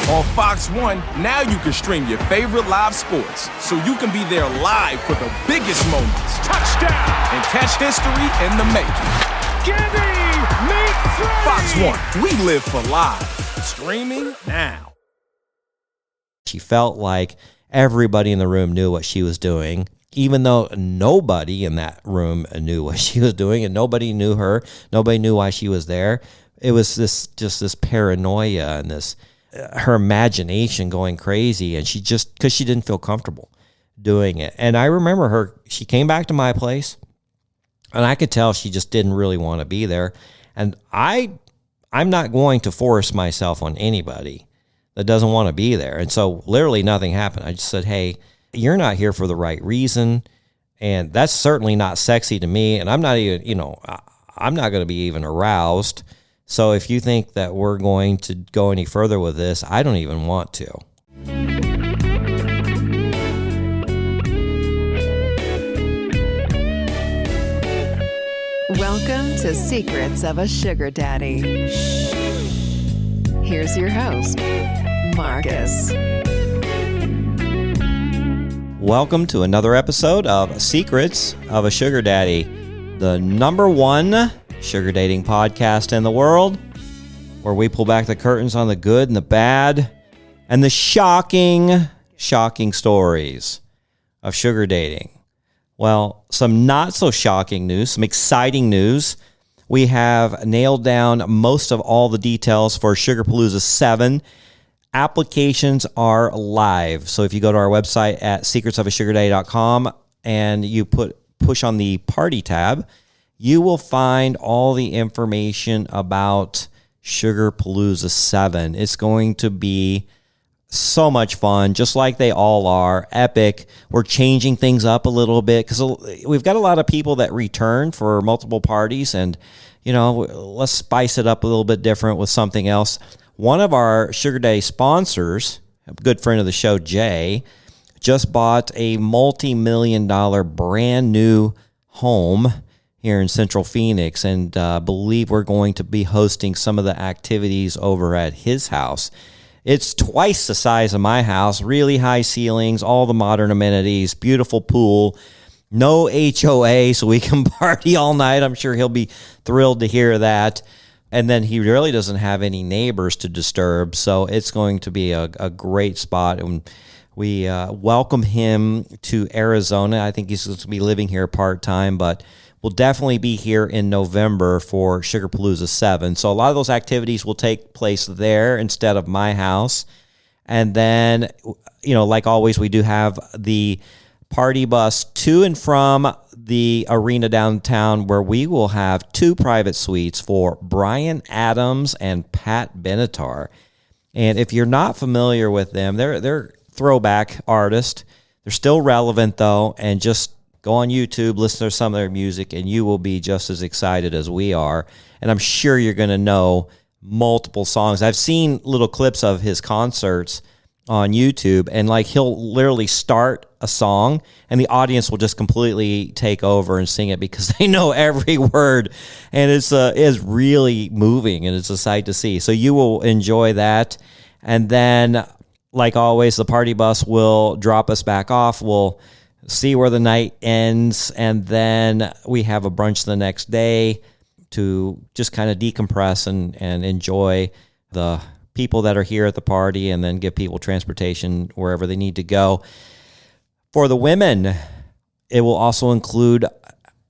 On Fox One, now you can stream your favorite live sports, so you can be there live for the biggest moments. Touchdown! And catch history in the making. Gibby, meet Freddie! Fox One, we live for live. Streaming now. She felt like everybody in the room knew what she was doing, even though nobody in that room knew what she was doing, and nobody knew her. Nobody knew why she was there. It was this paranoia and this her imagination going crazy, and because she didn't feel comfortable doing it. And I remember she came back to my place, and I could tell she just didn't really want to be there. And I'm not going to force myself on anybody that doesn't want to be there. And so literally nothing happened. I just said, hey, you're not here for the right reason, and that's certainly not sexy to me, and I'm not even, I'm not going to be even aroused. So if you think that we're going to go any further with this, I don't even want to. Welcome to Secrets of a Sugar Daddy. Here's your host, Marcus. Welcome to another episode of Secrets of a Sugar Daddy, the number one sugar dating podcast in the world, where we pull back the curtains on the good and the bad and the shocking stories of sugar dating. Well, some not so shocking news, some exciting news. We have nailed down most of all the details for Sugarpalooza 7. Applications are live. So if you go to our website at secretsofasugardaddy.com and you push on the party tab, you will find all the information about Sugarpalooza 7. It's going to be so much fun, just like they all are. Epic. We're changing things up a little bit because we've got a lot of people that return for multiple parties, and let's spice it up a little bit different with something else. One of our Sugar Daddy sponsors, a good friend of the show, Jay, just bought a multi-million-dollar brand new home here in Central Phoenix, and believe we're going to be hosting some of the activities over at his house. It's twice the size of my house, really high ceilings, all the modern amenities, beautiful pool, no HOA, so we can party all night. I'm sure he'll be thrilled to hear that. And then he really doesn't have any neighbors to disturb, so it's going to be a great spot. And we welcome him to Arizona. I think he's going to be living here part-time, but we'll definitely be here in November for Sugarpalooza 7. So a lot of those activities will take place there instead of my house. And then, like always, we do have the party bus to and from the arena downtown, where we will have 2 private suites for Bryan Adams and Pat Benatar. And if you're not familiar with them, they're throwback artists. They're still relevant, though, and just go on YouTube, listen to some of their music, and you will be just as excited as we are. And I'm sure you're going to know multiple songs. I've seen little clips of his concerts on YouTube, and he'll literally start a song, and the audience will just completely take over and sing it because they know every word, and it's really moving, and it's a sight to see. So you will enjoy that. And then, like always, the party bus will drop us back off. We'll see where the night ends, and then we have a brunch the next day to just kind of decompress and enjoy the people that are here at the party, and then give people transportation wherever they need to go. For the women, it will also include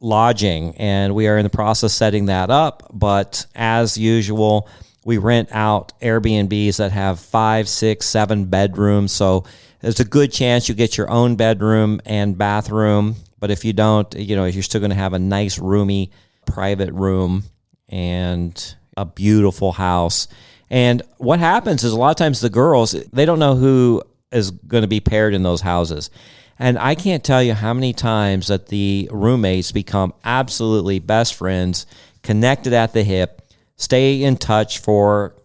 lodging, and we are in the process of setting that up, but as usual, we rent out Airbnbs that have 5, 6, 7 bedrooms, so there's a good chance you get your own bedroom and bathroom, but if you don't, you're still going to have a nice, roomy, private room and a beautiful house. And what happens is a lot of times the girls, they don't know who is going to be paired in those houses. And I can't tell you how many times that the roommates become absolutely best friends, connected at the hip, stay in touch for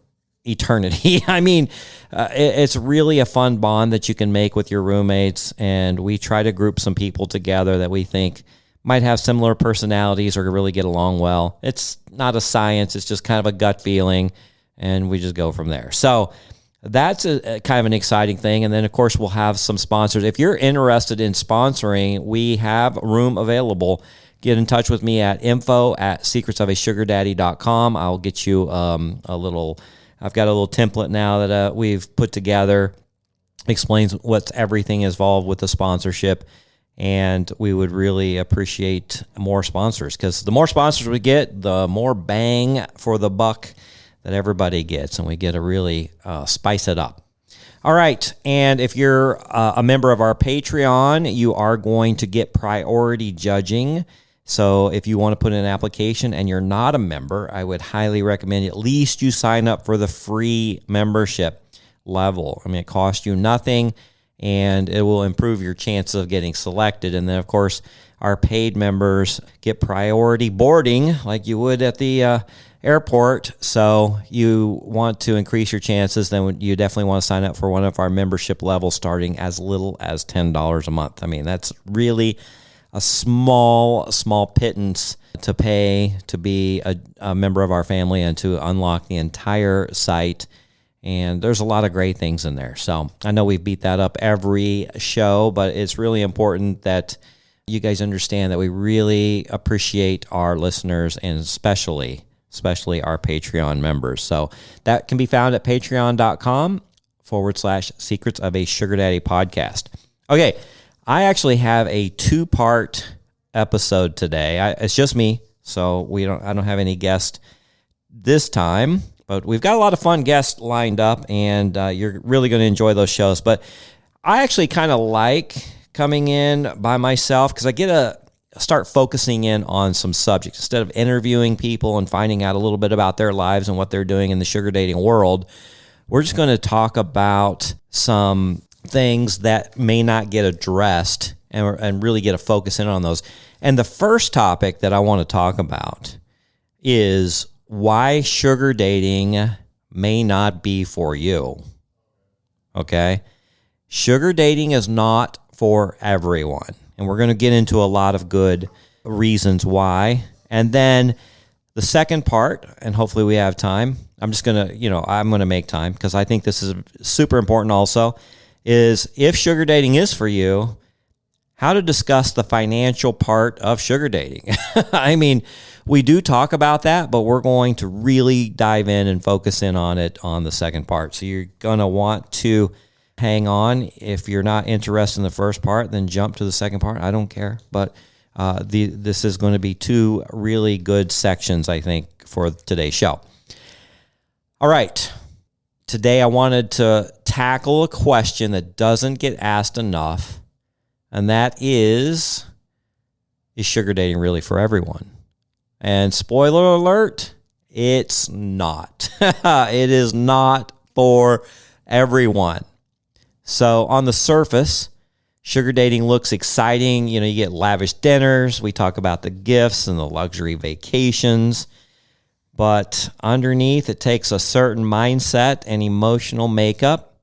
eternity. I mean, it's really a fun bond that you can make with your roommates, and we try to group some people together that we think might have similar personalities or really get along well. It's not a science, it's just kind of a gut feeling, and we just go from there. So that's a kind of an exciting thing. And then, of course, we'll have some sponsors. If you're interested in sponsoring, we have room available. Get in touch with me at info@secretsofasugardaddy.com. I'll get you I've got a little template now that we've put together. Explains what's everything involved with the sponsorship. And we would really appreciate more sponsors, because the more sponsors we get, the more bang for the buck that everybody gets, and we get to really spice it up. All right, and if you're a member of our Patreon, you are going to get priority judging. So if you want to put in an application and you're not a member, I would highly recommend at least you sign up for the free membership level. I mean, it costs you nothing, and it will improve your chances of getting selected. And then, of course, our paid members get priority boarding like you would at the airport. So you want to increase your chances, then you definitely want to sign up for one of our membership levels starting as little as $10 a month. I mean, that's really a small pittance to pay to be a member of our family and to unlock the entire site. And there's a lot of great things in there. So I know we've beat that up every show, but it's really important that you guys understand that we really appreciate our listeners, and especially our Patreon members. So that can be found at patreon.com/Secrets of a Sugar Daddy podcast. Okay, I actually have a 2-part episode today. It's just me, so I don't have any guest this time. But we've got a lot of fun guests lined up, and you're really going to enjoy those shows. But I actually kind of like coming in by myself, because I get to start focusing in on some subjects. Instead of interviewing people and finding out a little bit about their lives and what they're doing in the sugar dating world, we're just going to talk about some things that may not get addressed and really get a focus in on those. And the first topic that I want to talk about is why sugar dating may not be for you. Okay? Sugar dating is not for everyone. And we're going to get into a lot of good reasons why. And then the second part, and hopefully we have time, I'm going to make time, because I think this is super important also, is if sugar dating is for you, how to discuss the financial part of sugar dating. I mean, we do talk about that, but we're going to really dive in and focus in on it on the second part. So you're going to want to hang on. If you're not interested in the first part, then jump to the second part. I don't care. But this is going to be 2 really good sections, I think, for today's show. All right. Today I wanted to tackle a question that doesn't get asked enough, and that is sugar dating really for everyone? And spoiler alert, it's not. It is not for everyone. So on the surface, sugar dating looks exciting. You get lavish dinners. We talk about the gifts and the luxury vacations. But underneath, it takes a certain mindset and emotional makeup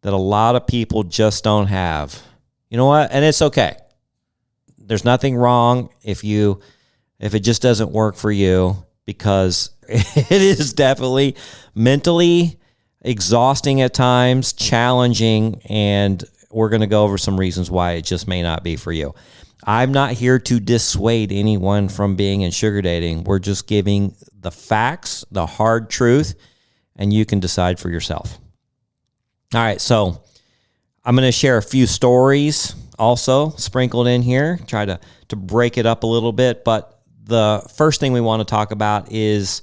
that a lot of people just don't have. You know what? And it's okay. There's nothing wrong if it just doesn't work for you, because it is definitely mentally exhausting at times, challenging, and we're going to go over some reasons why it just may not be for you. I'm not here to dissuade anyone from being in sugar dating. We're just giving the facts, the hard truth, and you can decide for yourself. All right, so I'm going to share a few stories also sprinkled in here, try to break it up a little bit, but the first thing we want to talk about is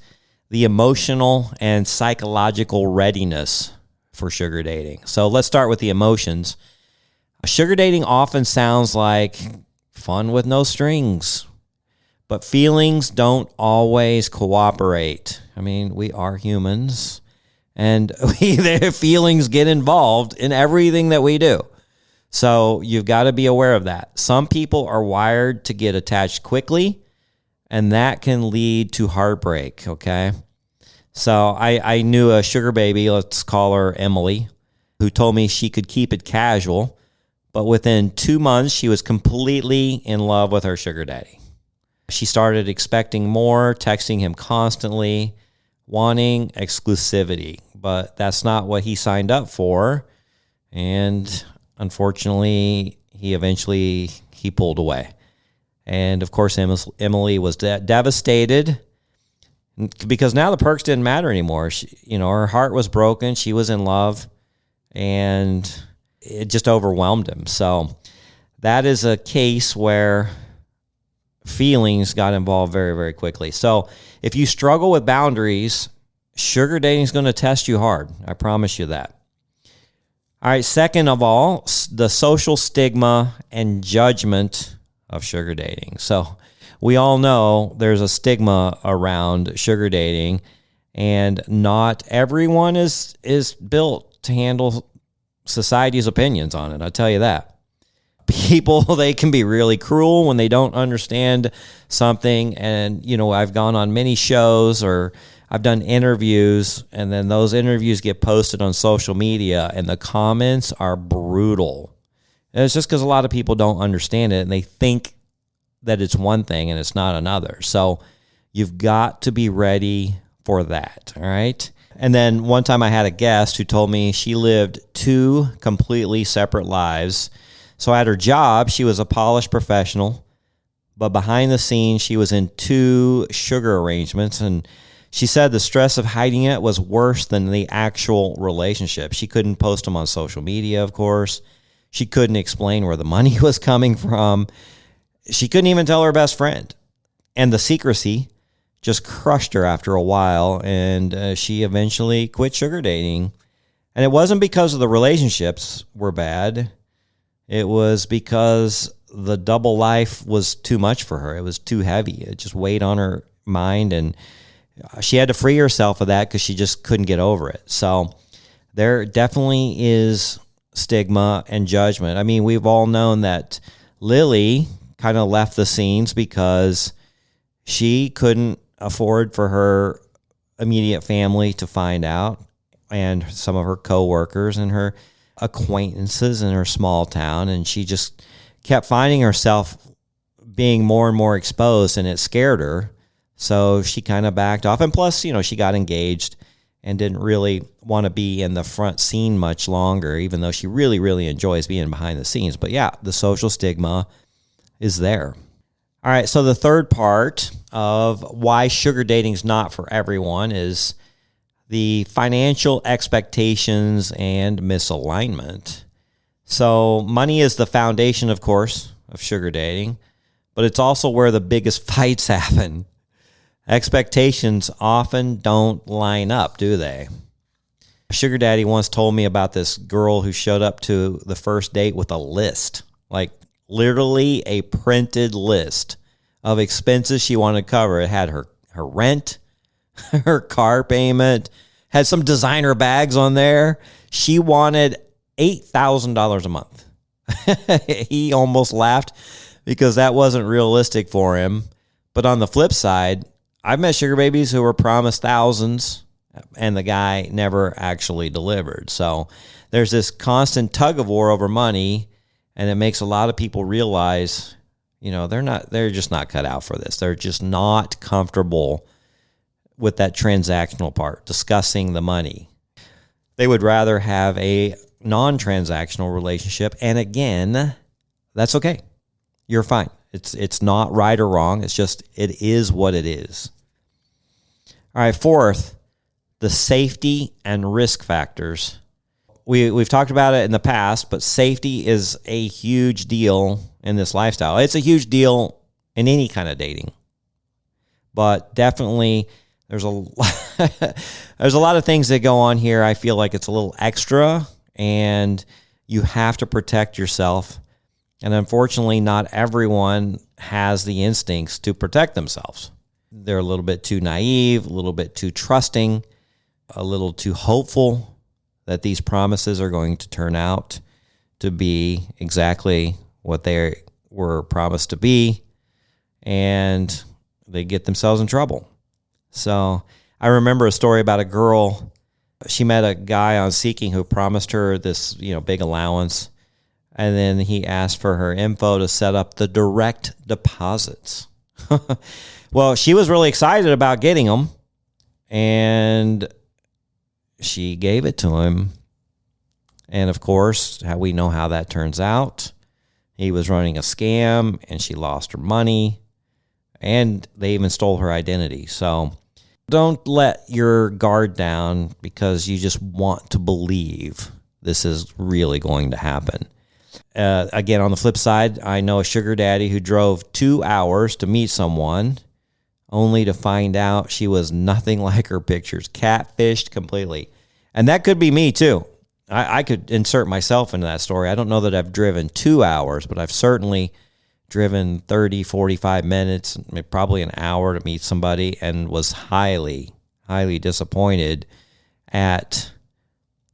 the emotional and psychological readiness for sugar dating. So let's start with the emotions. Sugar dating often sounds like fun with no strings, but feelings don't always cooperate. I mean, we are humans, and their feelings get involved in everything that we do. So you've got to be aware of that. Some people are wired to get attached quickly, and that can lead to heartbreak, okay? So I knew a sugar baby, let's call her Emily, who told me she could keep it casual, but within 2 months, she was completely in love with her sugar daddy. She started expecting more, texting him constantly, wanting exclusivity. but that's not what he signed up for. And unfortunately, he pulled away. And of course, Emily was devastated because now the perks didn't matter anymore. Her heart was broken. She was in love, and it just overwhelmed him. So that is a case where feelings got involved very, very quickly. So if you struggle with boundaries, sugar dating is going to test you hard. I promise you that. All right, second of all, the social stigma and judgment of sugar dating. So we all know there's a stigma around sugar dating, and not everyone is built to handle society's opinions on it. I'll tell you that. People, they can be really cruel when they don't understand something. And, I've gone on many shows or I've done interviews, and then those interviews get posted on social media, and the comments are brutal. And it's just because a lot of people don't understand it, and they think that it's one thing and it's not another. So you've got to be ready for that, all right? And then one time I had a guest who told me she lived 2 completely separate lives. So at her job, she was a polished professional, but behind the scenes, she was in 2 sugar arrangements, and she said the stress of hiding it was worse than the actual relationship. She couldn't post them on social media, of course. She couldn't explain where the money was coming from. She couldn't even tell her best friend. And the secrecy just crushed her after a while, and she eventually quit sugar dating. And it wasn't because of the relationships were bad. It was because the double life was too much for her. It was too heavy. It just weighed on her mind, and she had to free herself of that because she just couldn't get over it. So there definitely is stigma and judgment. I mean, we've all known that Lily kind of left the scenes because she couldn't afford for her immediate family to find out, and some of her coworkers and her acquaintances in her small town, and she just kept finding herself being more and more exposed, and it scared her. So she kind of backed off. And plus, she got engaged and didn't really want to be in the front scene much longer, even though she really, really enjoys being behind the scenes. But yeah, the social stigma is there. All right, so the third part of why sugar dating is not for everyone is the financial expectations and misalignment. So money is the foundation, of course, of sugar dating, but it's also where the biggest fights happen. Expectations often don't line up, do they? Sugar daddy once told me about this girl who showed up to the first date with a list, like literally a printed list of expenses she wanted to cover. It had her rent, her car payment, had some designer bags on there. She wanted $8,000 a month. He almost laughed because that wasn't realistic for him. But on the flip side, I've met sugar babies who were promised thousands, and the guy never actually delivered. So there's this constant tug of war over money, and it makes a lot of people realize, they're just not cut out for this. They're just not comfortable with that transactional part, discussing the money. They would rather have a non-transactional relationship, and again, that's okay. You're fine. It's not right or wrong. It's just, it is what it is. All right, fourth, the safety and risk factors. We've talked about it in the past, but safety is a huge deal in this lifestyle. It's a huge deal in any kind of dating. But definitely there's a there's a lot of things that go on here. I feel like it's a little extra, and you have to protect yourself. And unfortunately, not everyone has the instincts to protect themselves. They're a little bit too naive, a little bit too trusting, a little too hopeful that these promises are going to turn out to be exactly what they were promised to be, and they get themselves in trouble. So I remember a story about a girl. She met a guy on Seeking who promised her this, big allowance. And then he asked for her info to set up the direct deposits. Well, she was really excited about getting them. And she gave it to him. And of course, we know how that turns out. He was running a scam, and she lost her money, and they even stole her identity. So don't let your guard down because you just want to believe this is really going to happen. Again, on the flip side, I know a sugar daddy who drove 2 hours to meet someone only to find out she was nothing like her pictures, catfished completely. And that could be me too. I could insert myself into that story. I don't know that I've driven 2 hours, but I've certainly driven 30, 45 minutes, probably an hour to meet somebody, and was highly, highly disappointed at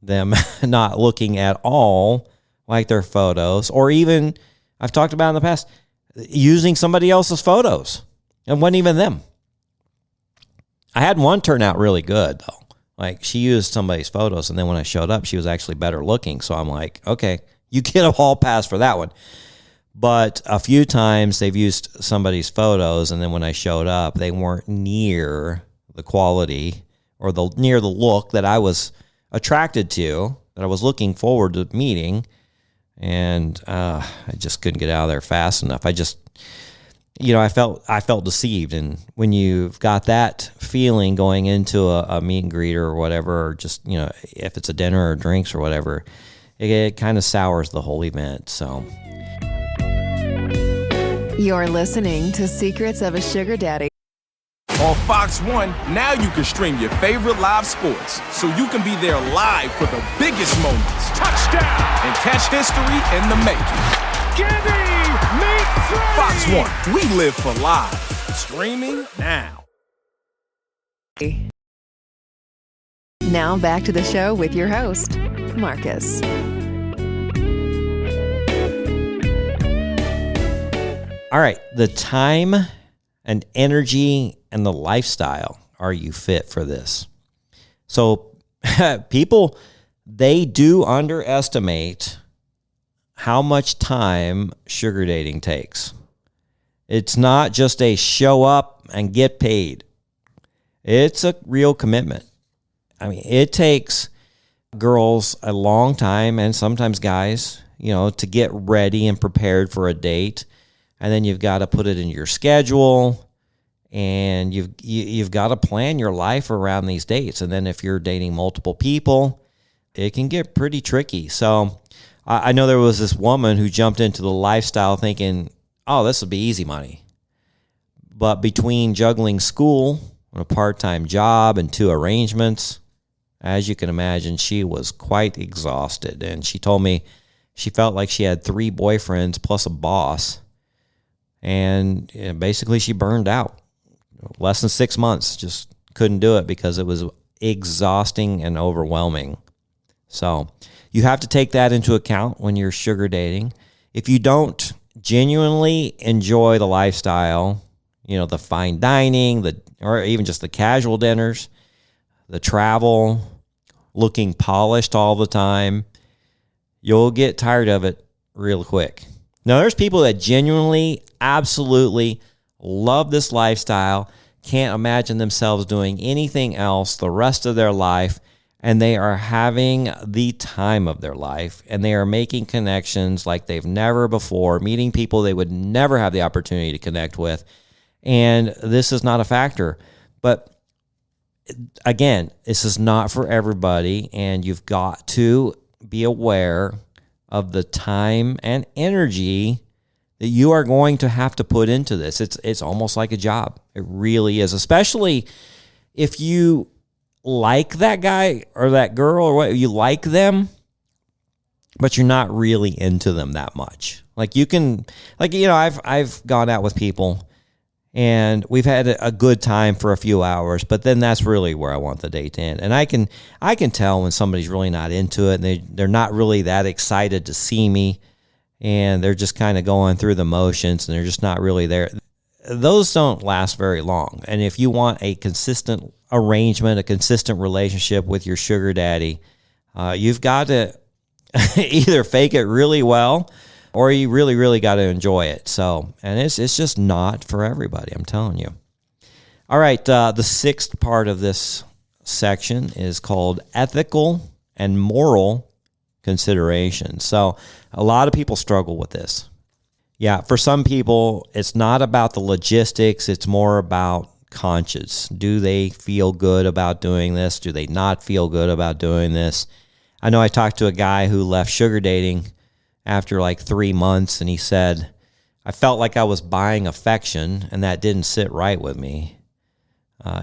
them not looking at all like their photos, or even, I've talked about in the past, using somebody else's photos. It wasn't even them. I had one turn out really good, though. Like, she used somebody's photos, and then when I showed up, she was actually better looking. So I'm like, okay, you get a hall pass for that one. But a few times they've used somebody's photos, and then when I showed up, they weren't near the quality or near the look that I was attracted to, that I was looking forward to meeting. And I just couldn't get out of there fast enough. I just, I felt deceived. And when you've got that feeling going into a meet and greet or whatever, or just, if it's a dinner or drinks or whatever, it kind of sours the whole event. So You're listening to Secrets of a Sugar Daddy. On Fox 1, now you can stream your favorite live sports, so you can be there live for the biggest moments. Touchdown. And catch history in the making. Gibby meets Freddie. Fox 1, we live for live. Streaming now. Now back to the show with your host, Marcus. all right, the time and energy and the lifestyle. Are you fit for this? So people, they do underestimate how much time sugar dating takes. It's not just a show up and get paid. It's a real commitment. I mean, it takes girls a long time, and sometimes guys, to get ready and prepared for a date. And then you've got to put it in your schedule, and you've got to plan your life around these dates. And then if you're dating multiple people, it can get pretty tricky. So I know there was this woman who jumped into the lifestyle thinking, oh, this will be easy money. But between juggling school and a part-time job and 2 arrangements, as you can imagine, she was quite exhausted. And she told me she felt like she had 3 boyfriends plus a boss. And basically she burned out. Less than 6 months, just couldn't do it because it was exhausting and overwhelming. So you have to take that into account when you're sugar dating. If you don't genuinely enjoy the lifestyle, the fine dining, or even just the casual dinners, the travel, looking polished all the time, you'll get tired of it real quick. Now, there's people that genuinely, absolutely love this lifestyle, can't imagine themselves doing anything else the rest of their life, and they are having the time of their life, and they are making connections like they've never before, meeting people they would never have the opportunity to connect with, and this is not a factor. But again, this is not for everybody, and you've got to be aware of the time and energy that you are going to have to put into this. It's almost like a job. It really is, especially if you like that guy or that girl or what, you like them, but you're not really into them that much. Like I've gone out with people and we've had a good time for a few hours, but then that's really where I want the date to end. And I can tell when somebody's really not into it, and they're not really that excited to see me, and they're just kind of going through the motions, and they're just not really there. Those don't last very long. And if you want a consistent arrangement, a consistent relationship with your sugar daddy, you've got to either fake it really well, or you really, really got to enjoy it. So, and it's just not for everybody, I'm telling you. All right, the 6th part of this section is called ethical and moral considerations. So a lot of people struggle with this. Yeah, for some people, it's not about the logistics. It's more about conscience. Do they feel good about doing this? Do they not feel good about doing this? I know I talked to a guy who left sugar dating after like 3 months, and he said, I felt like I was buying affection, and that didn't sit right with me.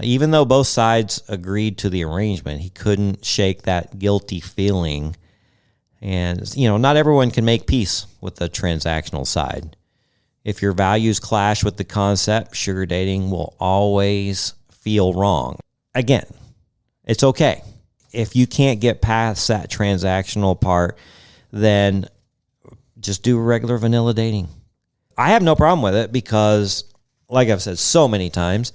Even though both sides agreed to the arrangement, he couldn't shake that guilty feeling. And, not everyone can make peace with the transactional side. If your values clash with the concept, sugar dating will always feel wrong. Again, it's okay. If you can't get past that transactional part, then just do regular vanilla dating. I have no problem with it because, like I've said so many times,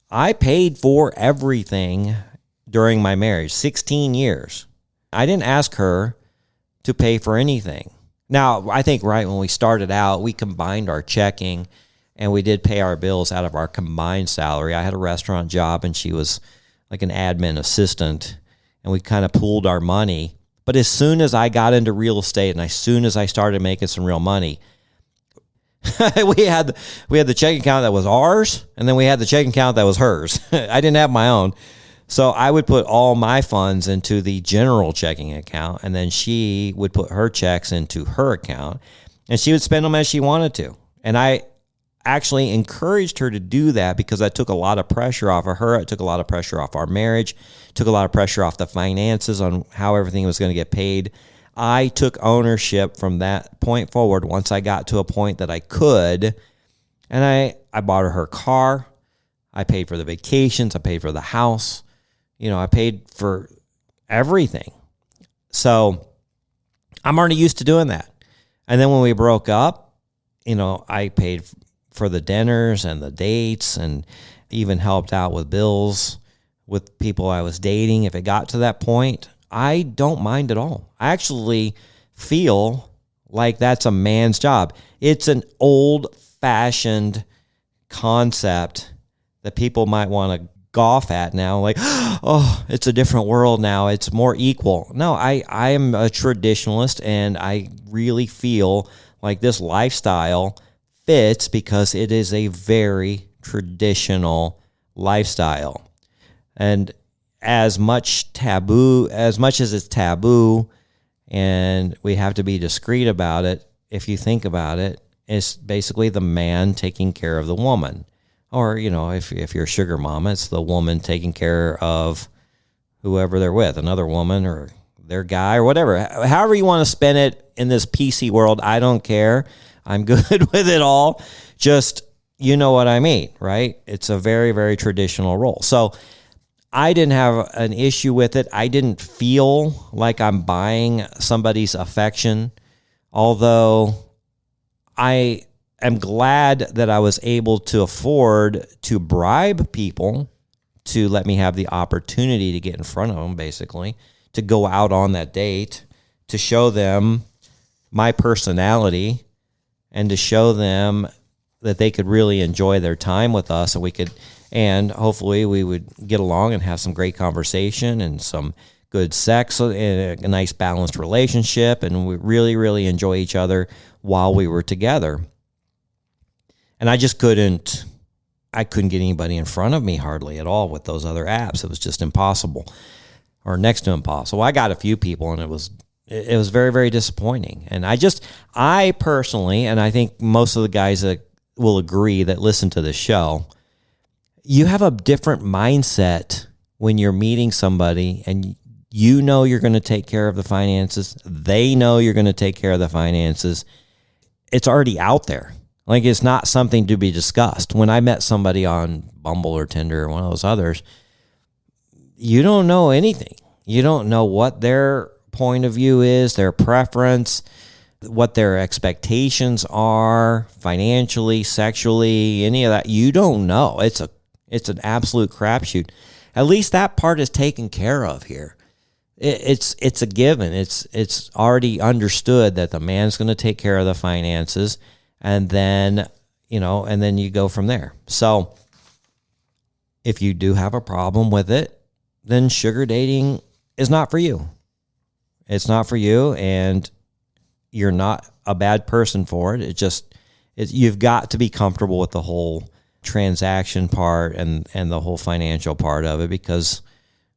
I paid for everything during my marriage, 16 years. I didn't ask her to pay for anything. Now, I think right when we started out, we combined our checking and we did pay our bills out of our combined salary. I had a restaurant job and she was like an admin assistant, and we kind of pooled our money. But as soon as I got into real estate and as soon as I started making some real money, we had the checking account that was ours, and then we had the checking account that was hers. I didn't have my own. So I would put all my funds into the general checking account, and then she would put her checks into her account, and she would spend them as she wanted to. And I actually encouraged her to do that because that took a lot of pressure off of her. It took a lot of pressure off our marriage, took a lot of pressure off the finances on how everything was going to get paid. I took ownership from that point forward once I got to a point that I could, and I bought her car. I paid for the vacations. I paid for the house. I paid for everything. So I'm already used to doing that. And then when we broke up, I paid for the dinners and the dates and even helped out with bills with people I was dating. If it got to that point, I don't mind at all. I actually feel like that's a man's job. It's an old-fashioned concept that people might want to scoff at now, like, oh, it's a different world now. It's more equal. No, I am a traditionalist, and I really feel like this lifestyle fits because it is a very traditional lifestyle. And as much as it's taboo and we have to be discreet about it, if you think about it, it's basically the man taking care of the woman. Or, if you're a sugar mama, it's the woman taking care of whoever they're with, another woman or their guy or whatever. However you want to spend it in this PC world, I don't care. I'm good with it all. Just, you know what I mean, right? It's a very, very traditional role. So I didn't have an issue with it. I didn't feel like I'm buying somebody's affection, although I am glad that I was able to afford to bribe people to let me have the opportunity to get in front of them, basically, to go out on that date, to show them my personality, and to show them that they could really enjoy their time with us, and hopefully we would get along and have some great conversation and some good sex and a nice balanced relationship, and we really, really enjoy each other while we were together. And I just couldn't get anybody in front of me hardly at all with those other apps. It was just impossible, or next to impossible. I got a few people, and it was very, very disappointing. And I personally, and I think most of the guys that will agree that listen to this show, you have a different mindset when you're meeting somebody and you're going to take care of the finances. They know you're going to take care of the finances. It's already out there. Like, it's not something to be discussed. When I met somebody on Bumble or Tinder or one of those others, you don't know anything. You don't know what their point of view is, their preference, what their expectations are financially, sexually, any of that. You don't know. It's an absolute crapshoot. At least that part is taken care of here. It's a given. It's already understood that the man's going to take care of the finances. And then, and then you go from there. So if you do have a problem with it, then sugar dating is not for you. It's not for you, and you're not a bad person for it. You've got to be comfortable with the whole transaction part and the whole financial part of it, because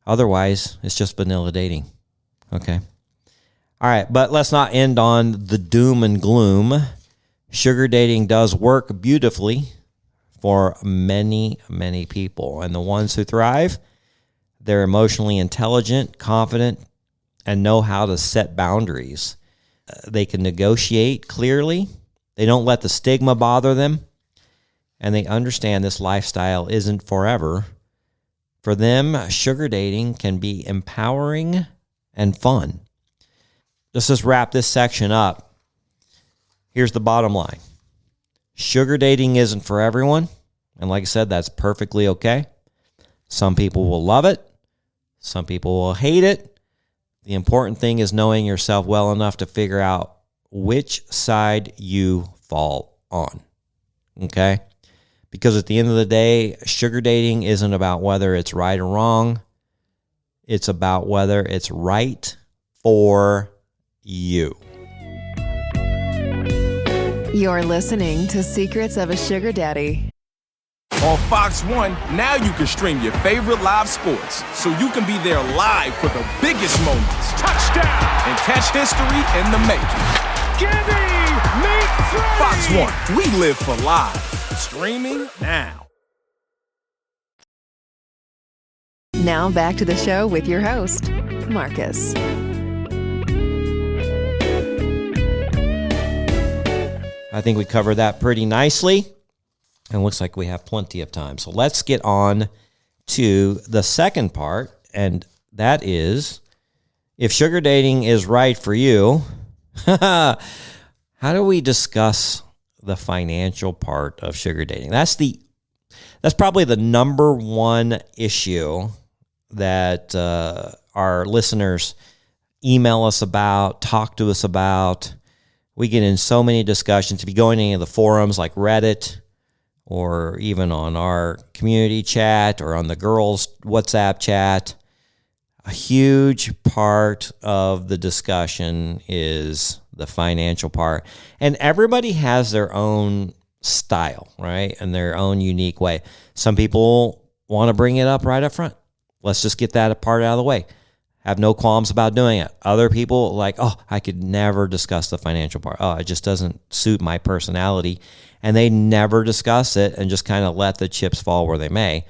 otherwise it's just vanilla dating. Okay. All right, but let's not end on the doom and gloom. Sugar dating does work beautifully for many, many people. And the ones who thrive, they're emotionally intelligent, confident, and know how to set boundaries. They can negotiate clearly. They don't let the stigma bother them. And they understand this lifestyle isn't forever. For them, sugar dating can be empowering and fun. Let's just wrap this section up. Here's the bottom line. Sugar dating isn't for everyone. And like I said, that's perfectly okay. Some people will love it. Some people will hate it. The important thing is knowing yourself well enough to figure out which side you fall on. Okay? Because at the end of the day, sugar dating isn't about whether it's right or wrong. It's about whether it's right for you. You're listening to Secrets of a Sugar Daddy. On Fox 1, now you can stream your favorite live sports, so you can be there live for the biggest moments. Touchdown! And catch history in the making. Gibby! Meet Freddie! Fox 1, we live for live. Streaming now. Now back to the show with your host, Marcus. I think we covered that pretty nicely. And looks like we have plenty of time. So let's get on to the second part. And that is, if sugar dating is right for you, how do we discuss the financial part of sugar dating? That's probably the number one issue that our listeners email us about, talk to us about. We get in so many discussions. If you go in any of the forums like Reddit, or even on our community chat, or on the girls' WhatsApp chat, a huge part of the discussion is the financial part. And everybody has their own style, right? And their own unique way. Some people want to bring it up right up front. Let's just get that part out of the way. Have no qualms about doing it. Other people like, oh, I could never discuss the financial part. Oh, it just doesn't suit my personality. And they never discuss it and just kind of let the chips fall where they may.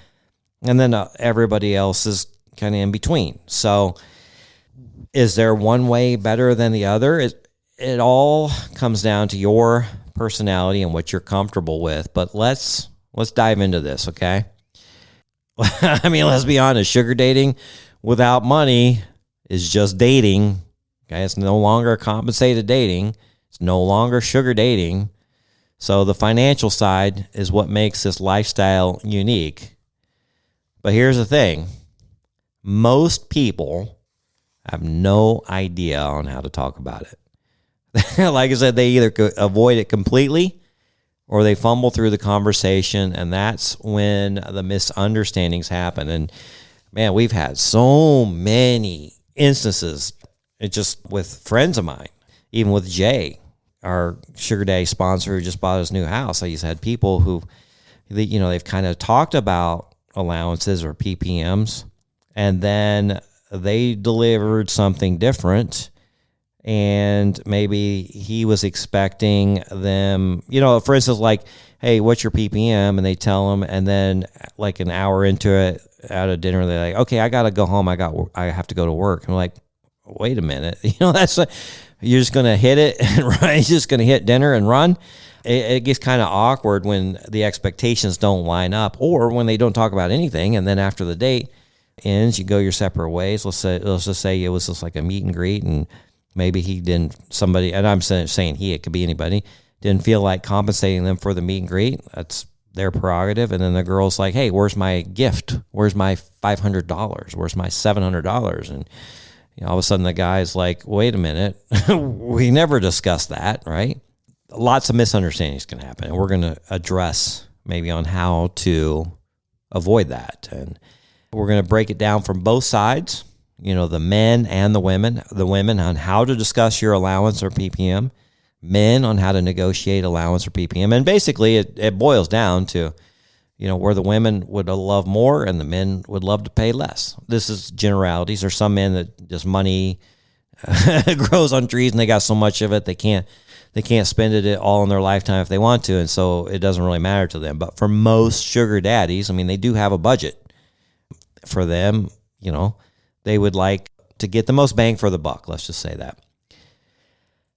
And then everybody else is kind of in between. So is there one way better than the other? It all comes down to your personality and what you're comfortable with. But let's dive into this, okay? I mean, let's be honest. Sugar dating without money is just dating. Okay, it's no longer compensated dating. It's no longer sugar dating. So the financial side is what makes this lifestyle unique. But here's the thing. Most people have no idea on how to talk about it. Like I said, they either avoid it completely or they fumble through the conversation, and that's when the misunderstandings happen. And man, we've had so many instances, it just with friends of mine, even with Jay, our sugar daddy sponsor who just bought his new house. He's had people who, they've kind of talked about allowances or PPMs, and then they delivered something different. And maybe he was expecting them, for instance, like, hey, what's your PPM? And they tell him, and then like an hour into it, out of dinner, they're like, okay, I got to go home. I have to go to work. And I'm like, wait a minute. You're just going to hit it and run. You're just going to hit dinner and run. It gets kind of awkward when the expectations don't line up, or when they don't talk about anything. And then after the date ends, you go your separate ways. Let's just say it was just like a meet and greet, and maybe somebody, and I'm saying it could be anybody, didn't feel like compensating them for the meet and greet. That's their prerogative. And then the girl's like, hey, where's my gift? Where's my $500? Where's my $700? And all of a sudden the guy's like, wait a minute, we never discussed that, right? Lots of misunderstandings can happen, and we're going to address maybe on how to avoid that. And We're going to break it down from both sides, the men and the women. The women on how to discuss your allowance or PPM, men on how to negotiate allowance or PPM. And basically, it boils down to, where the women would love more and the men would love to pay less. This is generalities. There's some men that just money grows on trees and they got so much of it they can't spend it all in their lifetime if they want to, and so it doesn't really matter to them. But for most sugar daddies, they do have a budget. For them, they would like to get the most bang for the buck. Let's just say that.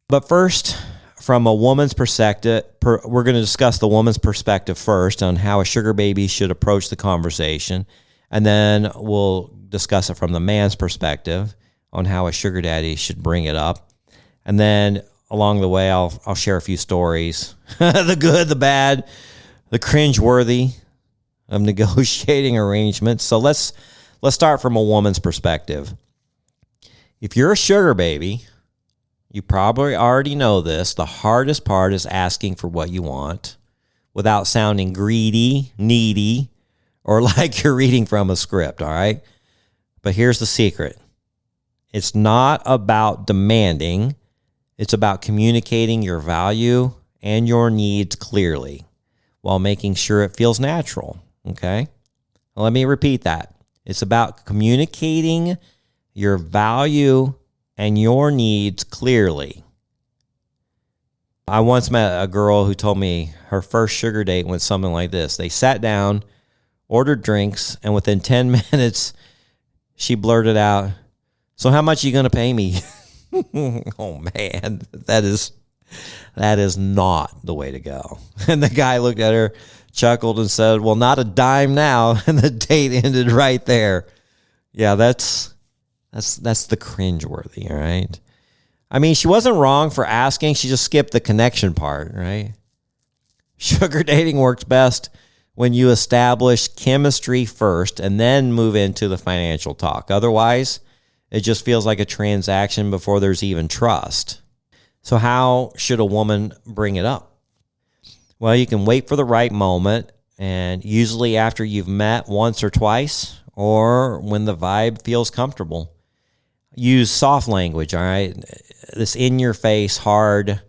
But first, from a woman's perspective, we're going to discuss the woman's perspective first on how a sugar baby should approach the conversation. And then we'll discuss it from the man's perspective on how a sugar daddy should bring it up. And then along the way, I'll share a few stories, the good, the bad, the cringeworthy of negotiating arrangements. So let's start from a woman's perspective. If you're a sugar baby, you probably already know this. The hardest part is asking for what you want without sounding greedy, needy, or like you're reading from a script, all right? But here's the secret. It's not about demanding. It's about communicating your value and your needs clearly while making sure it feels natural, okay? Well, let me repeat that. It's about communicating your value and your needs clearly. I once met a girl who told me her first sugar date went something like this. They sat down, ordered drinks, and within 10 minutes, she blurted out, "So how much are you going to pay me?" Oh, man, that is not the way to go. And the guy looked at her, chuckled, and said, "Well, not a dime now." And the date ended right there. Yeah, that's the cringeworthy, all right? She wasn't wrong for asking. She just skipped the connection part, right? Sugar dating works best when you establish chemistry first and then move into the financial talk. Otherwise, it just feels like a transaction before there's even trust. So how should a woman bring it up? Well, you can wait for the right moment, and usually after you've met once or twice, or when the vibe feels comfortable. Use soft language, all right? This in-your-face, hard,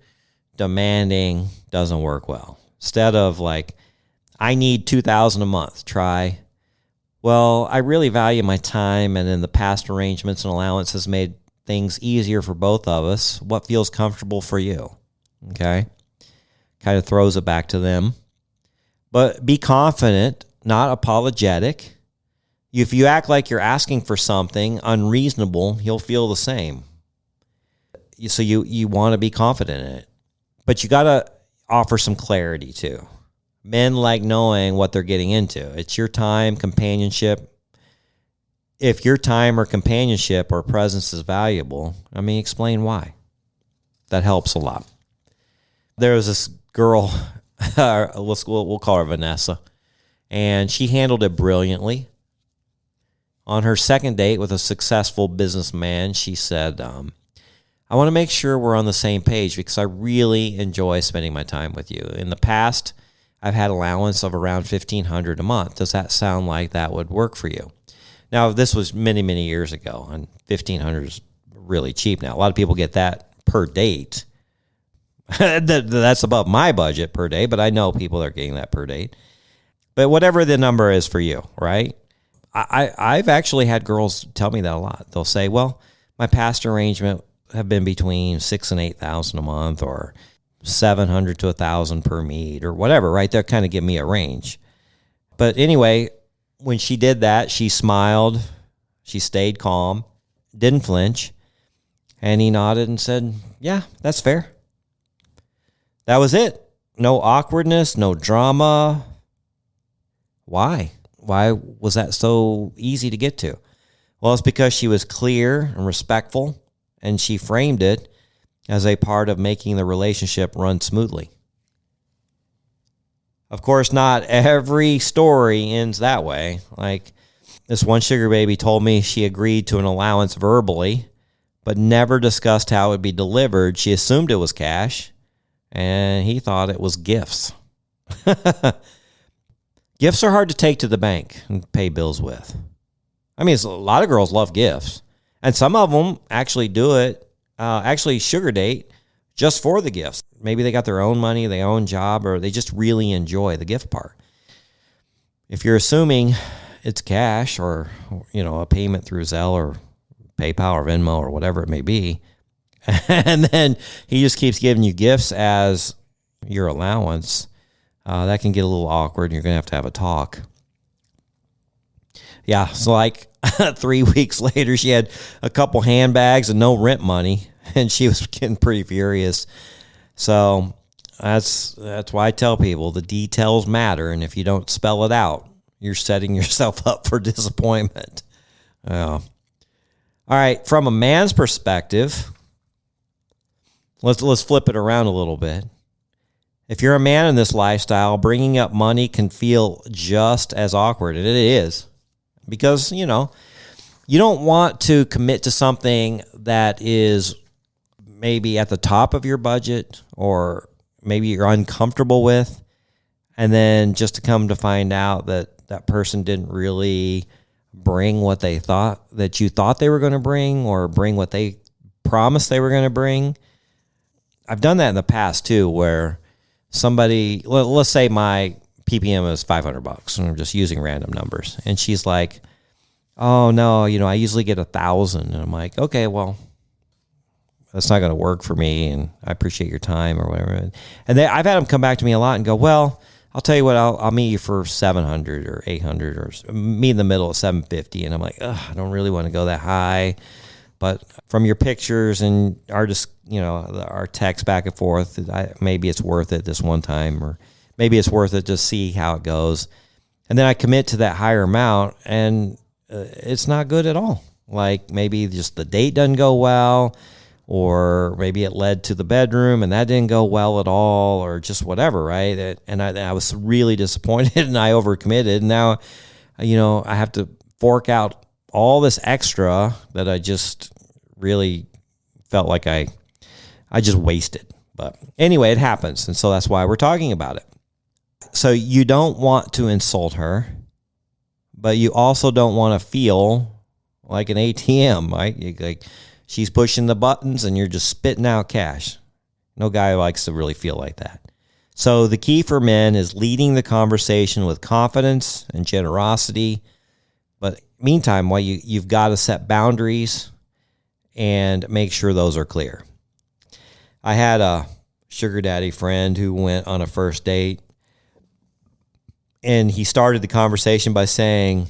demanding doesn't work well. Instead of like, "I need $2,000 a month," try, "Well, I really value my time, and in the past arrangements and allowance has made things easier for both of us. What feels comfortable for you?" Okay? Kind of throws it back to them. But be confident, not apologetic. If you act like you're asking for something unreasonable, you'll feel the same. So you want to be confident in it. But you got to offer some clarity too. Men like knowing what they're getting into. It's your time, companionship. If your time or companionship or presence is valuable, explain why. That helps a lot. There was this girl, we'll call her Vanessa, and she handled it brilliantly. On her second date with a successful businessman, she said, "I want to make sure we're on the same page because I really enjoy spending my time with you. In the past, I've had allowance of around $1,500 a month. Does that sound like that would work for you?" Now, this was many, many years ago, and $1,500 is really cheap now. A lot of people get that per date. That's above my budget per day, but I know people are getting that per date. But whatever the number is for you, right? I've actually had girls tell me that a lot. They'll say, "Well, my past arrangement have been between $6,000 and $8,000 a month, or $700 to $1,000 per meet, or whatever." Right there, kind of give me a range. But anyway, when she did that, she smiled, she stayed calm, didn't flinch, and he nodded and said, "Yeah, that's fair." That was it. No awkwardness, no drama. Why? Why was that so easy to get to? Well, it's because she was clear and respectful, and she framed it as a part of making the relationship run smoothly. Of course, not every story ends that way. Like this one sugar baby told me she agreed to an allowance verbally, but never discussed how it would be delivered. She assumed it was cash, and he thought it was gifts. Gifts are hard to take to the bank and pay bills with. I mean, a lot of girls love gifts, and some of them actually do it, actually sugar date just for the gifts. Maybe they got their own money, their own job, or they just really enjoy the gift part. If you're assuming it's cash or, a payment through Zelle or PayPal or Venmo or whatever it may be, and then he just keeps giving you gifts as your allowance, that can get a little awkward, and you're going to have a talk. Yeah, so like 3 weeks later, she had a couple handbags and no rent money, and she was getting pretty furious. So that's why I tell people the details matter, and if you don't spell it out, you're setting yourself up for disappointment. All right, from a man's perspective, let's flip it around a little bit. If you're a man in this lifestyle, bringing up money can feel just as awkward, and it is. Because, you don't want to commit to something that is maybe at the top of your budget or maybe you're uncomfortable with, and then just to come to find out that that person didn't really bring what they thought that you thought they were going to bring, or bring what they promised they were going to bring. I've done that in the past too, where somebody, let's say my PPM is $500, and I'm just using random numbers. And she's like, "Oh no, I usually get 1,000." And I'm like, "Okay, well, that's not going to work for me, and I appreciate your time," or whatever. And I've had them come back to me a lot and go, "Well, I'll tell you what, I'll meet you for 700 or 800, or meet in the middle at 750." And I'm like, I don't really want to go that high, but from your pictures and our text back and forth, maybe it's worth it this one time, or maybe it's worth it to see how it goes. And then I commit to that higher amount, and it's not good at all. Like maybe just the date doesn't go well, or maybe it led to the bedroom and that didn't go well at all, or just whatever, right? And I was really disappointed, and I overcommitted. And now, I have to fork out all this extra that I just really felt like I just wasted. But anyway, it happens. And so that's why we're talking about it. So you don't want to insult her, but you also don't want to feel like an ATM, right? Like she's pushing the buttons and you're just spitting out cash. No guy likes to really feel like that. So the key for men is leading the conversation with confidence and generosity. But meantime, you've got to set boundaries and make sure those are clear. I had a sugar daddy friend who went on a first date, and he started the conversation by saying,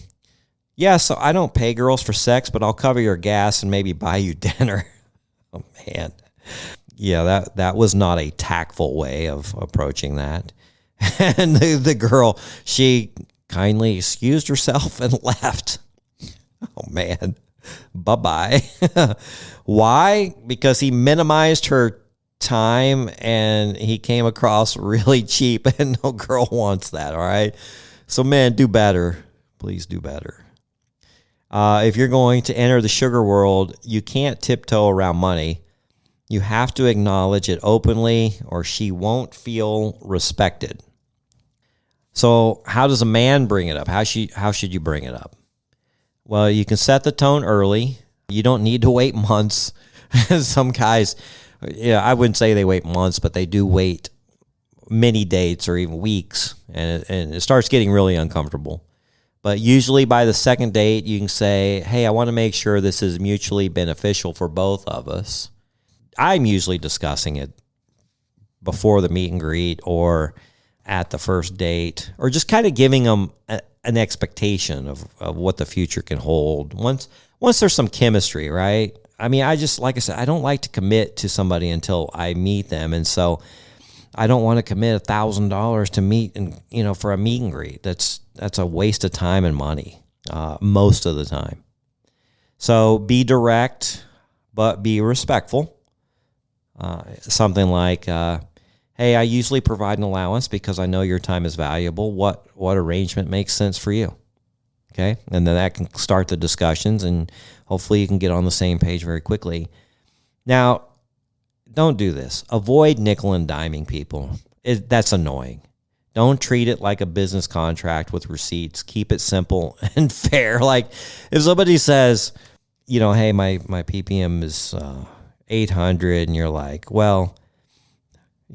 "Yeah, so I don't pay girls for sex, but I'll cover your gas and maybe buy you dinner." Oh, man. Yeah, that was not a tactful way of approaching that. And the girl, she kindly excused herself and left. Oh, man. Bye-bye. Why? Because he minimized her time and he came across really cheap, and no girl wants that, all right? So, man, do better. Please do better. If you're going to enter the sugar world, you can't tiptoe around money. You have to acknowledge it openly, or she won't feel respected. So how does a man bring it up? How should you bring it up? Well, you can set the tone early. You don't need to wait months. Some guys, I wouldn't say they wait months, but they do wait many dates or even weeks, and it starts getting really uncomfortable. But usually by the second date, you can say, "Hey, I want to make sure this is mutually beneficial for both of us." I'm usually discussing it before the meet and greet or at the first date, or just kind of giving them an expectation of what the future can hold. Once there's some chemistry, right? I mean, like I said, I don't like to commit to somebody until I meet them. And so I don't want to commit $1,000 to meet and, for a meet and greet. That's a waste of time and money, most of the time. So be direct, but be respectful. Something like, "Hey, I usually provide an allowance because I know your time is valuable. What arrangement makes sense for you?" Okay, and then that can start the discussions, and hopefully you can get on the same page very quickly. Now, don't do this. Avoid nickel and diming people. That's annoying. Don't treat it like a business contract with receipts. Keep it simple and fair. Like if somebody says, hey, my PPM is 800, and you're like, well,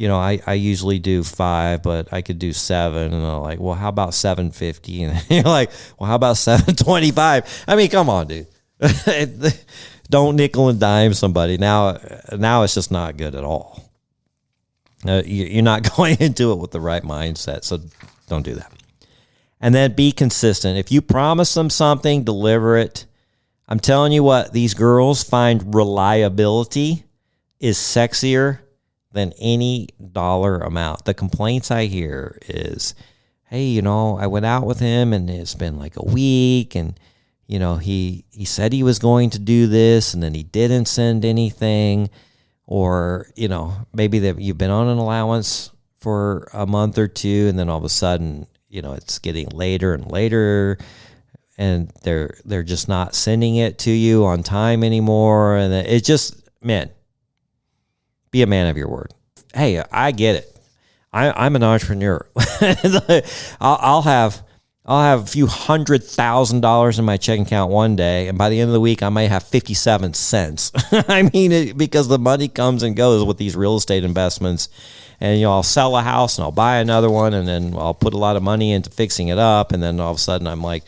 I usually do 5, but I could do 7. And they're like, well, how about 750? And you're like, well, how about 725? I mean, come on, dude. Don't nickel and dime somebody. Now it's just not good at all. You're not going into it with the right mindset, so don't do that. And then be consistent. If you promise them something, deliver it. I'm telling you what, these girls find reliability is sexier than any dollar amount. The complaints I hear is, hey, I went out with him and it's been like a week, and he said he was going to do this and then he didn't send anything. Or, maybe that you've been on an allowance for a month or two, and then all of a sudden, it's getting later and later, and they're just not sending it to you on time anymore. And it just, man, be a man of your word. Hey, I get it. I'm an entrepreneur. I'll have a few $100,000 in my checking account one day, and by the end of the week, I might have 57 cents. I mean, because the money comes and goes with these real estate investments. And, I'll sell a house and I'll buy another one, and then I'll put a lot of money into fixing it up. And then all of a sudden I'm like,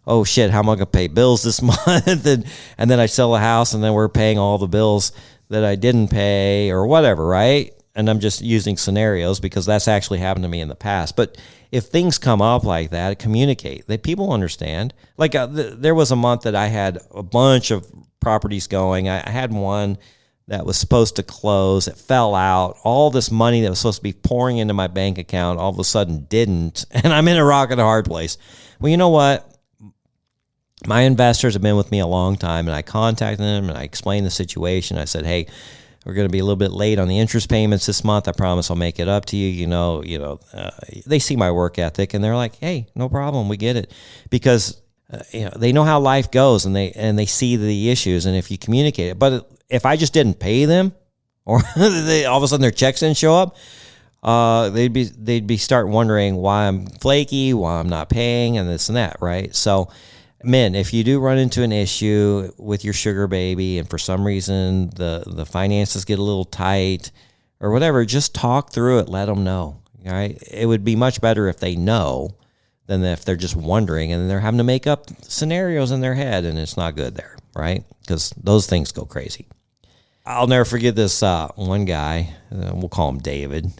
oh shit, how am I going to pay bills this month? and then I sell a house, and then we're paying all the bills that I didn't pay or whatever, right? And I'm just using scenarios because that's actually happened to me in the past. But if things come up like that, communicate. People understand. Like there was a month that I had a bunch of properties going. I had one that was supposed to close. It fell out. All this money that was supposed to be pouring into my bank account all of a sudden didn't. And I'm in a rock and a hard place. Well, you know what? My investors have been with me a long time, and I contacted them and I explained the situation. I said, hey, we're going to be a little bit late on the interest payments this month. I promise I'll make it up to you. They see my work ethic, and they're like, hey, no problem. We get it. Because, they know how life goes, and they see the issues. And if you communicate it, but if I just didn't pay them, or all of a sudden their checks didn't show up, they'd be start wondering why I'm flaky, why I'm not paying, and this and that. Right. So, men, if you do run into an issue with your sugar baby and for some reason the finances get a little tight or whatever, just talk through it. Let them know. All right. It would be much better if they know than if they're just wondering and they're having to make up scenarios in their head, and it's not good there, right? Because those things go crazy. I'll never forget this one guy, we'll call him David,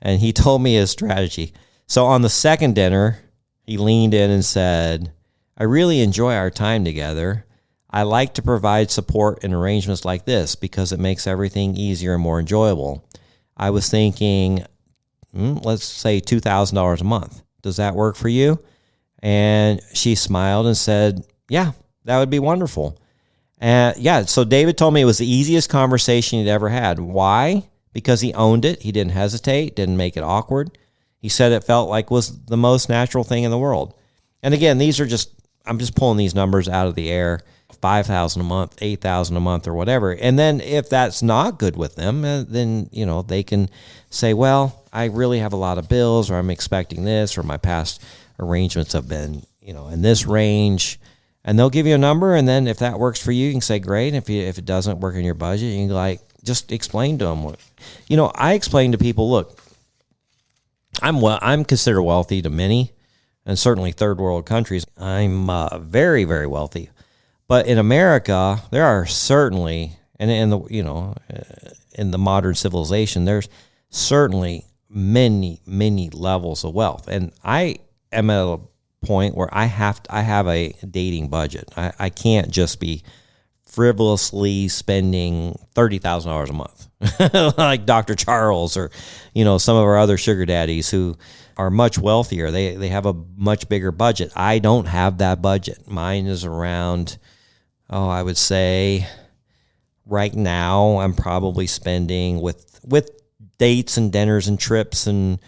and he told me his strategy. So on the second dinner, he leaned in and said, I really enjoy our time together. I like to provide support in arrangements like this because it makes everything easier and more enjoyable. I was thinking, let's say $2,000 a month. Does that work for you? And she smiled and said, yeah, that would be wonderful. And so David told me it was the easiest conversation he'd ever had. Why? Because he owned it. He didn't hesitate, didn't make it awkward. He said it felt like was the most natural thing in the world. And again, I'm just pulling these numbers out of the air, $5,000 a month, $8,000 a month or whatever. And then if that's not good with them, then, they can say, well, I really have a lot of bills, or I'm expecting this, or my past arrangements have been, in this range. And they'll give you a number. And then if that works for you, you can say, great. If it doesn't work in your budget, you can just explain to them. I explain to people, look, I'm considered wealthy to many, and certainly third world countries. I'm very, very wealthy. But in America, there are certainly, and in the modern civilization, there's certainly many, many levels of wealth. And I am at a point where I have a dating budget. I can't just be frivolously spending $30,000 a month like Dr. Charles or, some of our other sugar daddies who are much wealthier. They have a much bigger budget. I don't have that budget. Mine is around, I would say right now I'm probably spending with dates and dinners and trips and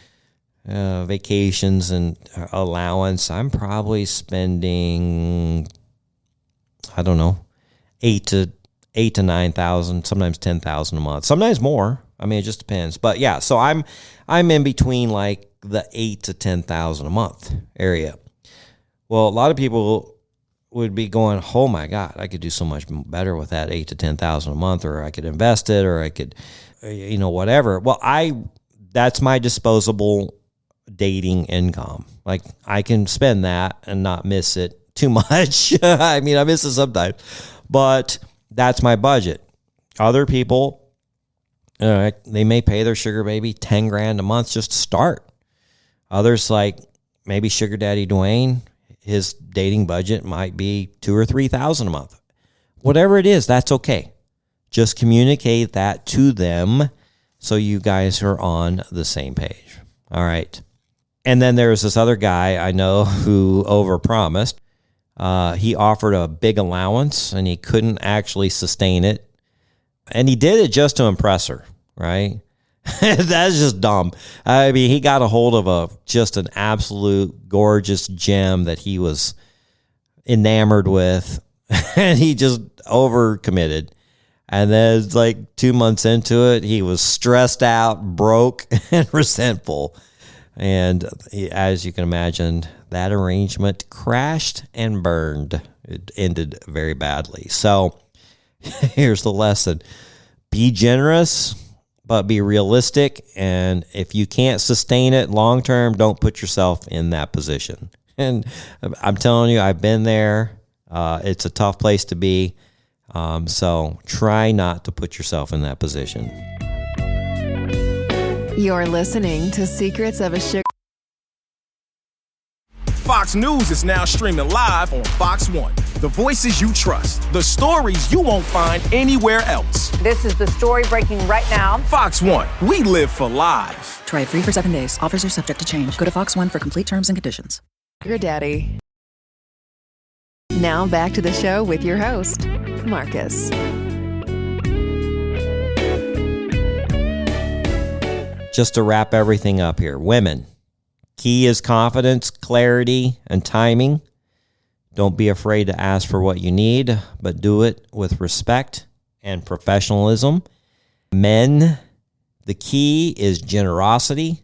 vacations and allowance, I'm probably spending, I don't know, $8,000 to $9,000, sometimes $10,000 a month, sometimes more. I mean, it just depends. But yeah, so I'm in between like the 8 to 10,000 a month area. Well, a lot of people would be going, oh my God, I could do so much better with that 8 to 10,000 a month, or I could invest it, or I could, whatever. Well, that's my disposable dating income. Like, I can spend that and not miss it too much. I mean, I miss it sometimes, but that's my budget. Other people, they may pay their sugar baby 10 grand a month just to start. Others, like maybe Sugar Daddy Dwayne, his dating budget might be $2,000 or $3,000 a month. Whatever it is, that's okay. Just communicate that to them so you guys are on the same page. All right. And then there's this other guy I know who overpromised. He offered a big allowance and he couldn't actually sustain it. And he did it just to impress her, right? That's just dumb. I mean, he got a hold of just an absolute gorgeous gem that he was enamored with, and he just overcommitted. And then it's like 2 months into it, he was stressed out, broke, and resentful. And as you can imagine, that arrangement crashed and burned. It ended very badly. So here's the lesson. Be generous, but be realistic. And if you can't sustain it long term, don't put yourself in that position. And I'm telling you, I've been there. It's a tough place to be. So try not to put yourself in that position. You're listening to Secrets of a Sugar. Fox News is now streaming live on Fox One. The voices you trust, the stories you won't find anywhere else. This is the story breaking right now. Fox One, we live for live. Try it free for 7 days. Offers are subject to change. Go to Fox One for complete terms and conditions. Sugar Daddy. Now back to the show with your host, Marcus. Just to wrap everything up here, women, key is confidence, clarity, and timing. Don't be afraid to ask for what you need, but do it with respect and professionalism. Men, the key is generosity,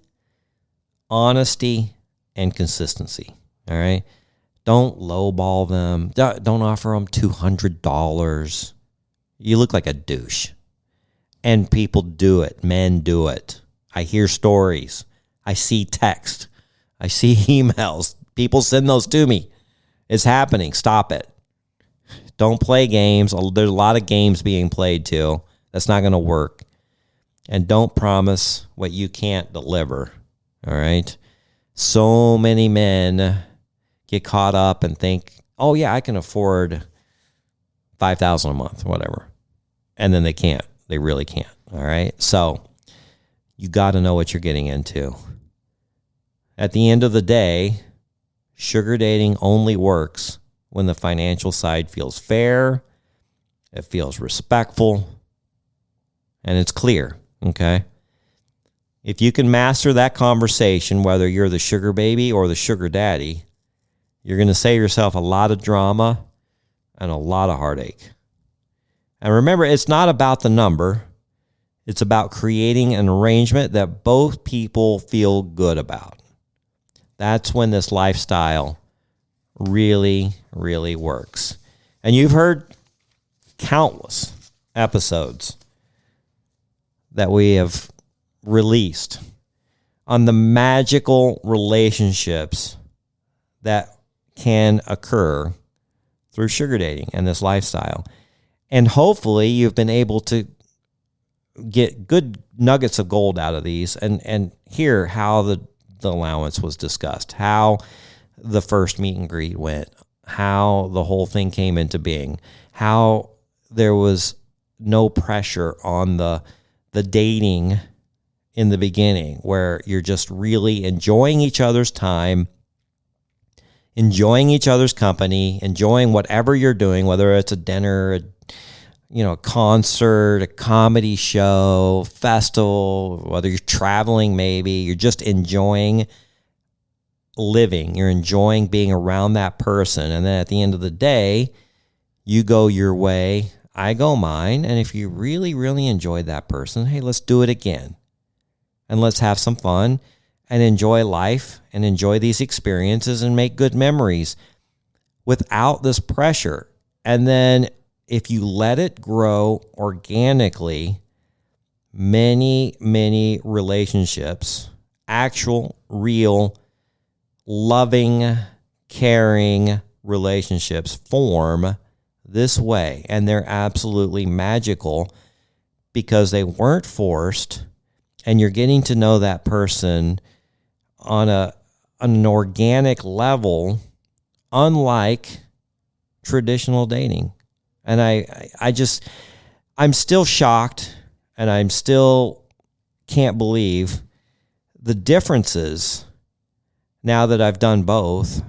honesty, and consistency. All right? Don't lowball them. Don't offer them $200. You look like a douche. And people do it. Men do it. I hear stories. I see text. I see emails. People send those to me. It's happening. Stop it. Don't play games. There's a lot of games being played too. That's not going to work. And don't promise what you can't deliver. All right? So many men get caught up and think, oh yeah, I can afford $5,000 a month, whatever. And then they can't. They really can't. All right? So you got to know what you're getting into. At the end of the day, sugar dating only works when the financial side feels fair, it feels respectful, and it's clear, okay? If you can master that conversation, whether you're the sugar baby or the sugar daddy, you're going to save yourself a lot of drama and a lot of heartache. And remember, it's not about the number. It's about creating an arrangement that both people feel good about. That's when this lifestyle really, really works. And you've heard countless episodes that we have released on the magical relationships that can occur through sugar dating and this lifestyle. And hopefully you've been able to get good nuggets of gold out of these and hear how the allowance was discussed, how the first meet and greet went, how the whole thing came into being, how there was no pressure on the dating in the beginning, where you're just really enjoying each other's time, enjoying each other's company, enjoying whatever you're doing, whether it's a dinner, a concert, a comedy show, festival, whether you're traveling, maybe you're just enjoying living, you're enjoying being around that person. And then at the end of the day, you go your way, I go mine. And if you really, really enjoyed that person, hey, let's do it again. And let's have some fun. and enjoy life and enjoy these experiences and make good memories without this pressure. And then if you let it grow organically, many, many relationships, actual, real, loving, caring relationships form this way. And they're absolutely magical because they weren't forced, and you're getting to know that person on an organic level, unlike traditional dating. And I'm still shocked, and I'm still can't believe the differences now that I've done both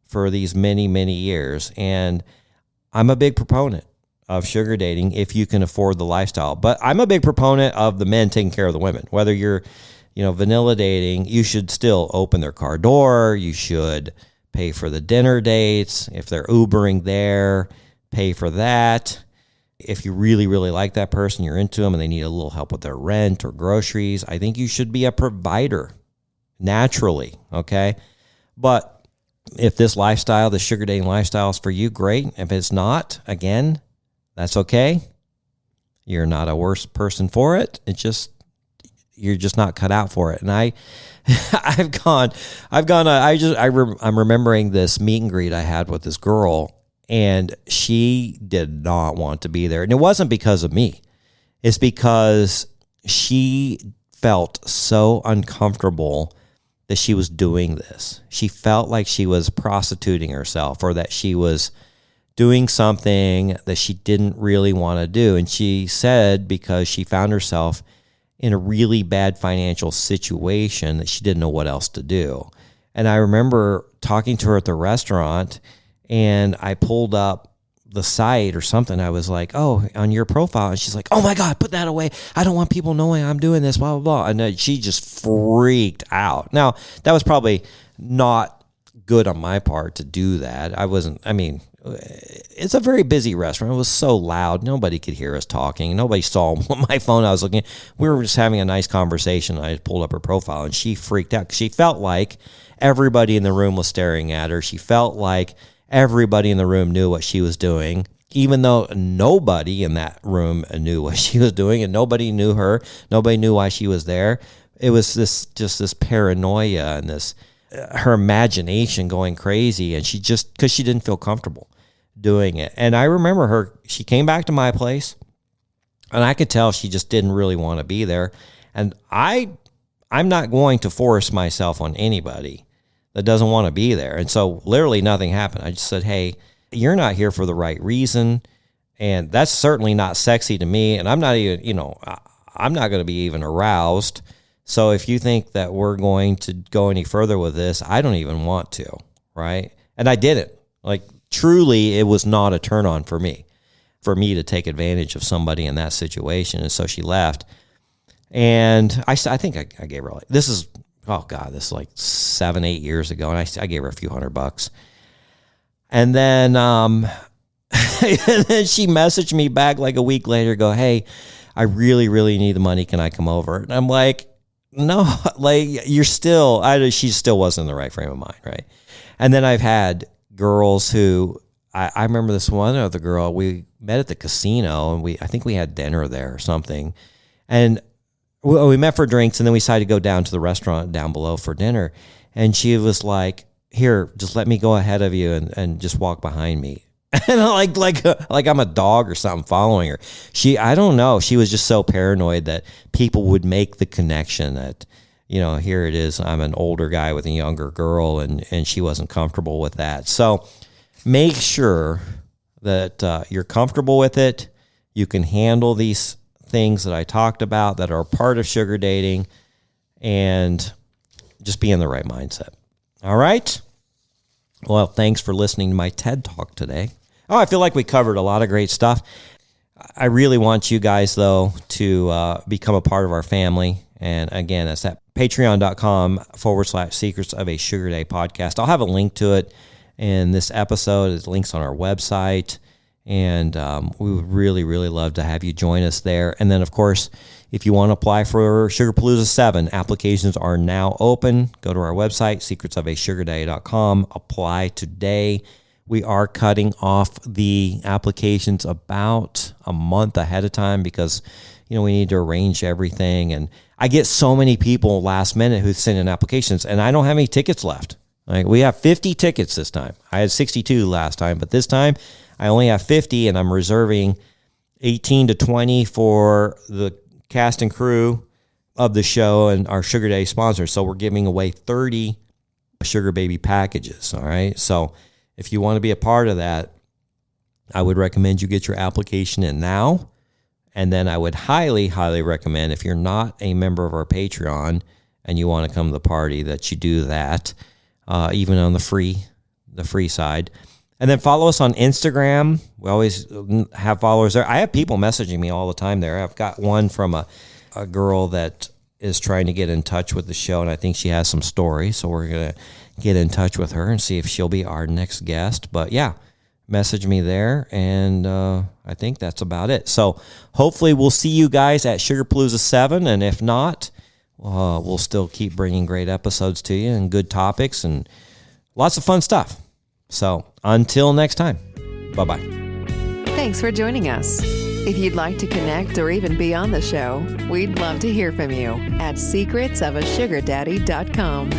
for these many, many years. And I'm a big proponent of sugar dating if you can afford the lifestyle. But I'm a big proponent of the men taking care of the women. Whether you're, vanilla dating, you should still open their car door. You should pay for the dinner dates. If they're Ubering there, pay for that. If you really, really like that person, you're into them, and they need a little help with their rent or groceries, I think you should be a provider naturally, okay? But if this lifestyle, the sugar dating lifestyle is for you, great. If it's not, again, that's okay. You're not a worse person for it. You're just not cut out for it. And I'm remembering this meet and greet I had with this girl, and she did not want to be there. And it wasn't because of me. It's because she felt so uncomfortable that she was doing this. She felt like she was prostituting herself, or that she was doing something that she didn't really want to do. And she said because she found herself in a really bad financial situation that she didn't know what else to do. And I remember talking to her at the restaurant, and I pulled up the site or something. I was like, oh, on your profile. And she's like, oh my God, put that away. I don't want people knowing I'm doing this, blah, blah, blah. And she just freaked out. Now, that was probably not good on my part to do that. It's a very busy restaurant. It was so loud. Nobody could hear us talking. Nobody saw my phone. I was looking. We were just having a nice conversation. I pulled up her profile, and she freaked out because she felt like everybody in the room was staring at her. She felt like everybody in the room knew what she was doing, even though nobody in that room knew what she was doing, and nobody knew her. Nobody knew why she was there. It was this paranoia and her imagination going crazy, and because she didn't feel comfortable doing it. And I remember she came back to my place, and I could tell she just didn't really want to be there. And I'm not going to force myself on anybody that doesn't want to be there. And so literally nothing happened. I just said, hey, you're not here for the right reason. And that's certainly not sexy to me. And I'm not even, I'm not going to be even aroused. So if you think that we're going to go any further with this, I don't even want to, right? And I didn't. Like, truly, it was not a turn on for me to take advantage of somebody in that situation. And so she left. And I think I gave her, this is like 7-8 years ago. And I gave her a few $100. And then, and then she messaged me back like a week later, go, hey, I really, really need the money. Can I come over? And I'm like, no, like she still wasn't in the right frame of mind. Right. And then I've had girls who, I remember this one other girl, we met at the casino, and I think we had dinner there or something. And we met for drinks, and then we decided to go down to the restaurant down below for dinner. And she was like, here, just let me go ahead of you and just walk behind me. And like I'm a dog or something following her. I don't know. She was just so paranoid that people would make the connection that, here it is. I'm an older guy with a younger girl, and she wasn't comfortable with that. So make sure that you're comfortable with it. You can handle these things that I talked about that are part of sugar dating, and just be in the right mindset. All right. Well, thanks for listening to my TED Talk today. Oh, I feel like we covered a lot of great stuff. I really want you guys, though, to become a part of our family. And again, that's at patreon.com/secrets of a sugar day podcast. I'll have a link to it in this episode. There's links on our website. And we would really, really love to have you join us there. And then, of course, If you want to apply for Sugarpalooza 7, applications are now open. Go to our website, secretsofasugardaddy.com. Apply today. We are cutting off the applications about a month ahead of time because, we need to arrange everything. And I get so many people last minute who send in applications, and I don't have any tickets left. Like, we have 50 tickets this time. I had 62 last time, but this time I only have 50, and I'm reserving 18 to 20 for the cast and crew of the show and our Sugar Daddy sponsors. So we're giving away 30 Sugar Baby packages. All right. So if you want to be a part of that, I would recommend you get your application in now. And then I would highly, highly recommend, if you're not a member of our Patreon and you want to come to the party, that you do that, even on the free side. And then follow us on Instagram. We always have followers there. I have people messaging me all the time there. I've got one from a girl that is trying to get in touch with the show, and I think she has some stories. So we're going to get in touch with her and see if she'll be our next guest. But yeah, message me there, and I think that's about it. So hopefully we'll see you guys at Sugarpalooza 7, and if not, we'll still keep bringing great episodes to you and good topics and lots of fun stuff. So until next time, bye-bye. Thanks for joining us. If you'd like to connect or even be on the show, we'd love to hear from you at secretsofasugardaddy.com.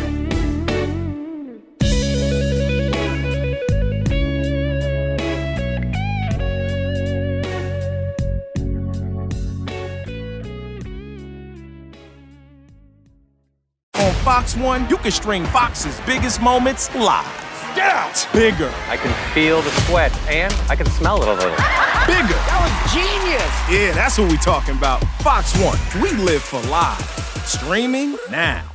On Fox 1, you can stream Fox's biggest moments live. Get out! Bigger, I can feel the sweat, and I can smell it a little. bigger. That was genius! Yeah, that's what we talking about. Fox 1, we live for live. Streaming now.